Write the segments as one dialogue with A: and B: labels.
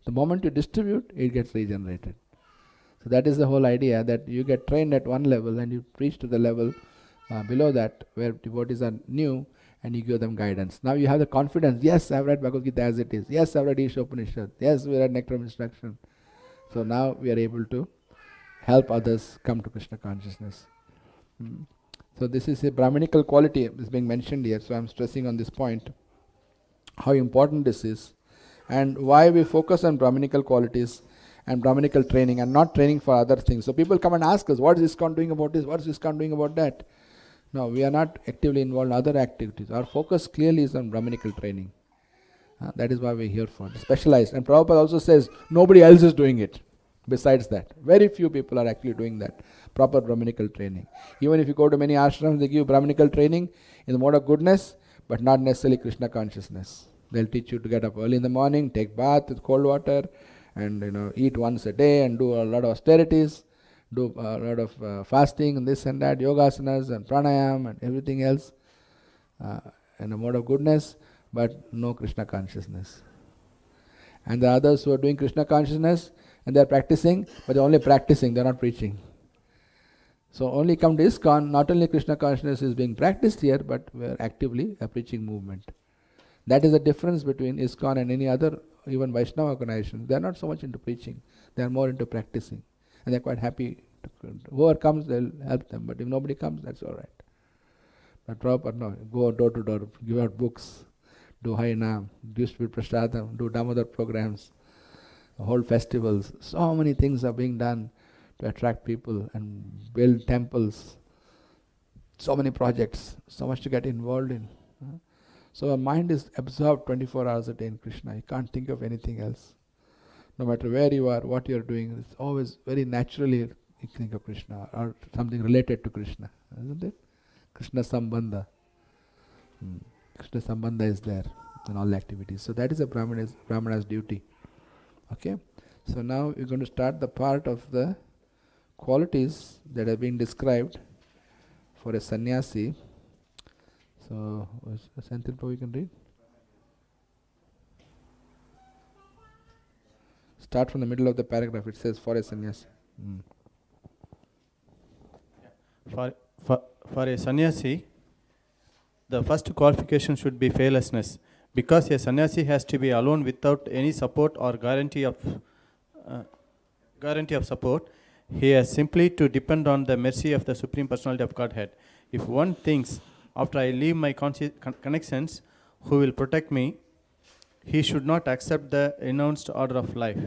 A: The moment you distribute, it gets regenerated. So that is the whole idea, that you get trained at one level and you preach to the level below that where devotees are new, and you give them guidance. Now you have the confidence, yes, I've read Bhagavad Gita as it is. Yes, I've read Isha Upanishad. Yes, we read Nectar of Instruction. So now we are able to help others come to Krishna consciousness. So this is a Brahminical quality is being mentioned here. So I'm stressing on this point, how important this is, and why we focus on Brahminical qualities and Brahminical training and not training for other things. So people come and ask us, what is ISKCON doing about this? What is ISKCON doing about that? No, we are not actively involved in other activities. Our focus clearly is on Brahminical training. That is why we're here for. Specialized. And Prabhupada also says, nobody else is doing it. Besides that, very few people are actually doing that, proper Brahminical training. Even if you go to many ashrams, they give Brahminical training in the mode of goodness, but not necessarily Krishna consciousness. They'll teach you to get up early in the morning, take bath with cold water, and eat once a day and do a lot of austerities, do a lot of fasting and this and that, yogasanas and pranayam and everything else in a mode of goodness, but no Krishna consciousness. And the others who are doing Krishna consciousness and they are practicing, but they are only practicing, they are not preaching. So only come to ISKCON, not only Krishna consciousness is being practiced here, but we are actively a preaching movement. That is the difference between ISKCON and any other, even Vaishnava organization. They are not so much into preaching, they are more into practicing. And they are quite happy. Whoever comes, they will help them. But if nobody comes, that's all right. But Prabhupada, no, go door to door, give out books, do Harinam, distribute Prasadam, do Damodar programs, hold festivals. So many things are being done to attract people and build temples. So many projects, so much to get involved in. So our mind is absorbed 24 hours a day in Krishna. You can't think of anything else. No matter where you are, what you are doing, it's always very naturally you think of Krishna or something related to Krishna, isn't it? Krishna Sambandha. Krishna Sambandha is there in all activities. So that is a Brahmana's duty. Okay? So now we're going to start the part of the qualities that are being described for a sannyasi. So, Senthil Prabhu, you can read. Start from the middle of the paragraph. It says for a sannyasi.
B: For a sannyasi, the first qualification should be fearlessness, because a sannyasi has to be alone without any support or guarantee of support. He has simply to depend on the mercy of the Supreme Personality of Godhead. If one thinks, after I leave my connections, who will protect me, he should not accept the renounced order of life.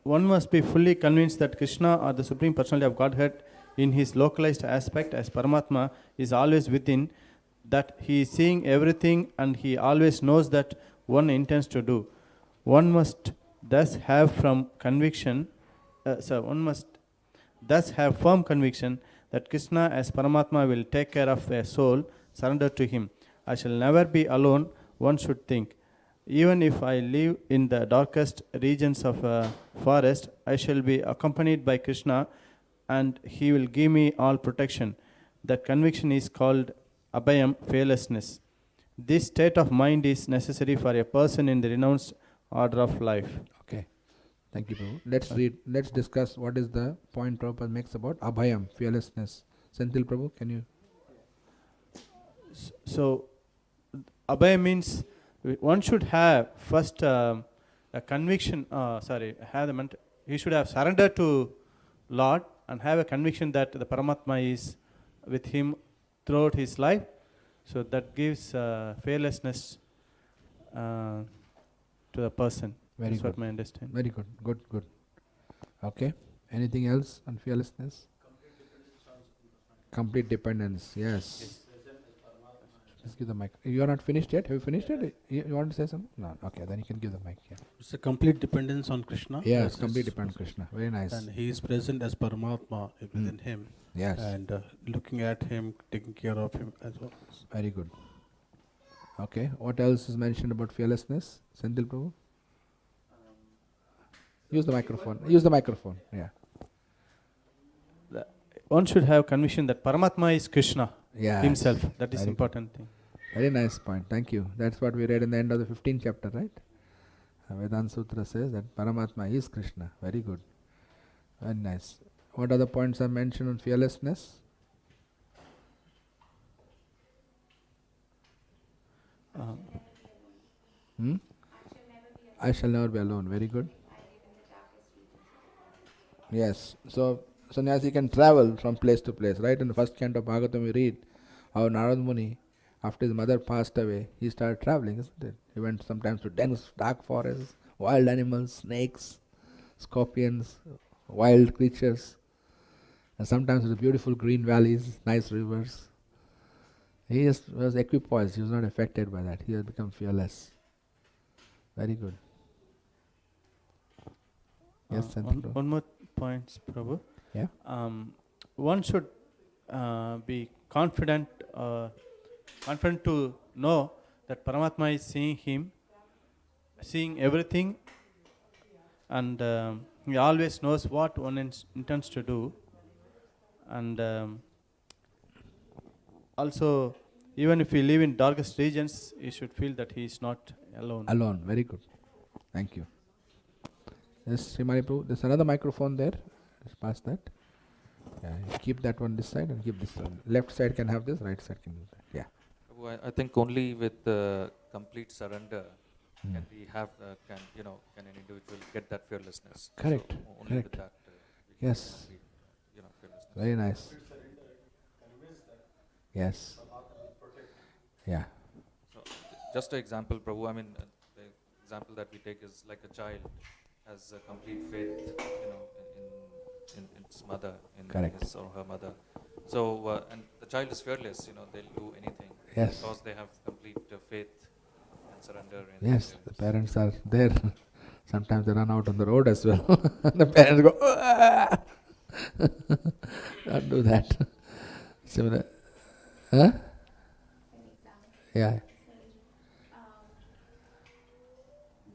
B: One must be fully convinced that Krishna, or the Supreme Personality of Godhead, in his localized aspect as Paramatma, is always within, that he is seeing everything and he always knows that one intends to do. One must thus have firm conviction that Krishna as Paramatma will take care of a soul surrendered to him. I shall never be alone, one should think. Even if I live in the darkest regions of a forest, I shall be accompanied by Krishna and he will give me all protection. That conviction is called abhayam, fearlessness. This state of mind is necessary for a person in the renounced order of life.
A: Okay. Thank you, Prabhu. Let's discuss what is the point Prabhupada makes about abhayam, fearlessness. Senthil Prabhu, can you?
B: So, abhayam means one should have first a conviction, he should have surrendered to Lord and have a conviction that the Paramatma is with him throughout his life. So that gives fearlessness to the person.
A: Very
B: That's
A: good.
B: what my understanding.
A: Very good. Good. Okay. Anything else on fearlessness? Complete dependence. Yes. Just give the mic. You are not finished yet? Have you finished it? You want to say something? No. Okay, then you can give the mic. Yeah.
C: It's a complete dependence on Krishna.
A: Yes, complete dependence on Krishna. Very nice.
C: And he is present as Paramatma within him.
A: Yes.
C: And looking at him, taking care of him as well.
A: Very good. Okay. What else is mentioned about fearlessness? Senthil Prabhu? Use the microphone. Yeah.
B: One should have conviction that Paramatma is Krishna
A: Yes.
B: himself. That is
A: Very
B: important thing.
A: Very nice point. Thank you. That's what we read in the end of the 15th chapter, right? Vedanta Sutra says that Paramatma is Krishna. Very good. Very nice. What other points are mentioned on fearlessness? Hmm? I shall never be alone. Very good. Yes. So sannyasi can travel from place to place. Right in the first canto of Bhagavatam we read how Narad Muni, after his mother passed away, he started traveling, isn't it? He went sometimes to dense, dark forests, wild animals, snakes, scorpions, wild creatures, and sometimes to the beautiful green valleys, nice rivers. He just was equipoised. He was not affected by that. He has become fearless. Very good. Yes, Santanu.
B: One more point, Prabhu.
A: Yeah.
B: One should be confident to know that Paramatma is seeing him, seeing everything, and he always knows what one intends to do. And also, even if we live in darkest regions, you should feel that he is not alone.
A: Alone. Very good. Thank you. Yes, Srimani Prabhu. There's another microphone there. Just pass that. Yeah, you keep that one this side and keep this one. Left side can have this, right side can have that. Yeah.
D: I think only with complete surrender can we have, can an individual get that fearlessness.
A: Correct.
D: So only
A: Correct.
D: with that we can
A: Yes.
D: complete, fearlessness.
A: Very nice. Yes. Yeah.
D: So just an example, Prabhu. I mean, the example that we take is like a child has a complete faith, in its mother, in
A: Correct.
D: his or her mother. So and the child is fearless. They'll do anything.
A: Yes.
D: Because they have complete faith and surrender. In
A: Yes,
D: their
A: the
D: parents.
A: parents are there. Sometimes they run out on the road as well. The parents go, "Ah!" Don't do that. Similar. Huh? Yeah.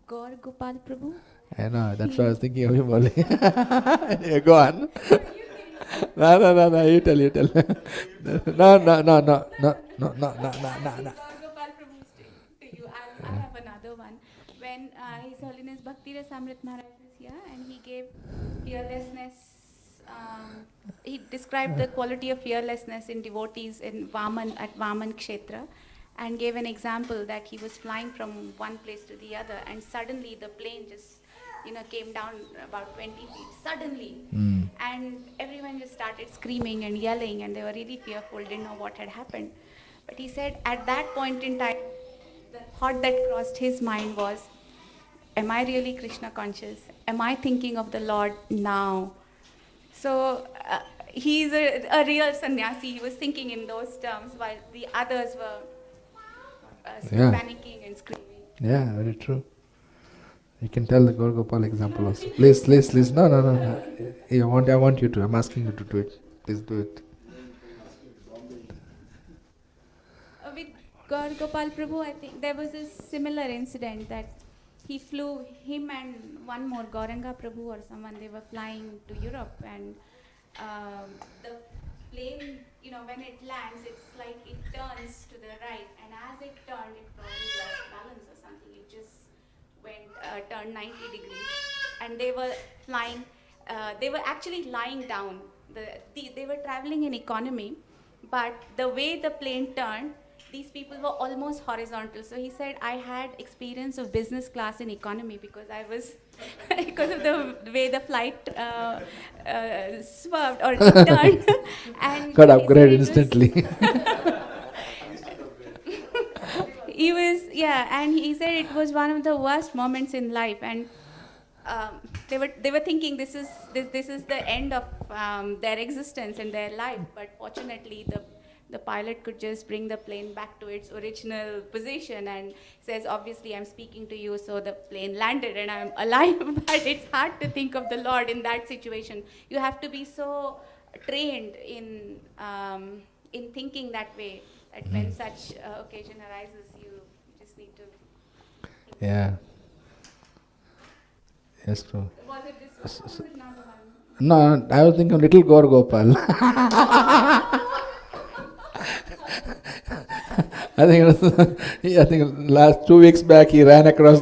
E: Gaur Gopal Prabhu.
A: I know, that's why I was thinking of him only. Yeah, go on. No, you tell. No.
E: Gaur Gopal Prabhu, to you. I have another one. When His Holiness Bhakti Rasamrit Maharaj was here and he gave fearlessness, he described the quality of fearlessness in devotees in Vaman, at Vaman Kshetra, and gave an example that he was flying from one place to the other and suddenly the plane just came down about 20 feet suddenly. And everyone just started screaming and yelling and they were really fearful, didn't know what had happened. But he said at that point in time, the thought that crossed his mind was, am I really Krishna conscious? Am I thinking of the Lord now? So he's a real sannyasi. He was thinking in those terms while the others were
A: Yeah.
E: panicking and screaming.
A: Yeah, very true. You can tell the Gaur Gopal example also. Please. No. I want you to. I'm asking you to do it. Please do it.
E: With Gaur Gopal Prabhu, I think there was a similar incident that he flew, him and one more, Gauranga Prabhu or someone, they were flying to Europe and the plane, when it lands, it's like it turns to the right and as it turned, it probably lost balance or something. It just turned 90 degrees and they were flying, they were actually lying down. They were traveling in economy, but the way the plane turned, these people were almost horizontal. So he said, I had experience of business class in economy because I was, because of the way the flight swerved or turned. And
A: Got
E: he
A: upgraded
E: said
A: instantly.
E: he was, and he said it was one of the worst moments in life. And they were thinking this is the end of their existence and their life. But fortunately, the pilot could just bring the plane back to its original position and says, obviously, I'm speaking to you, so the plane landed and I'm alive. But it's hard to think of the Lord in that situation. You have to be so trained in thinking that way, that when such occasion arises, you just need to think.
A: Yeah. Yes, true.
E: Was it this one or was it another one?
A: No, I was thinking of little Gaur Gopal. I think last 2 weeks back he ran across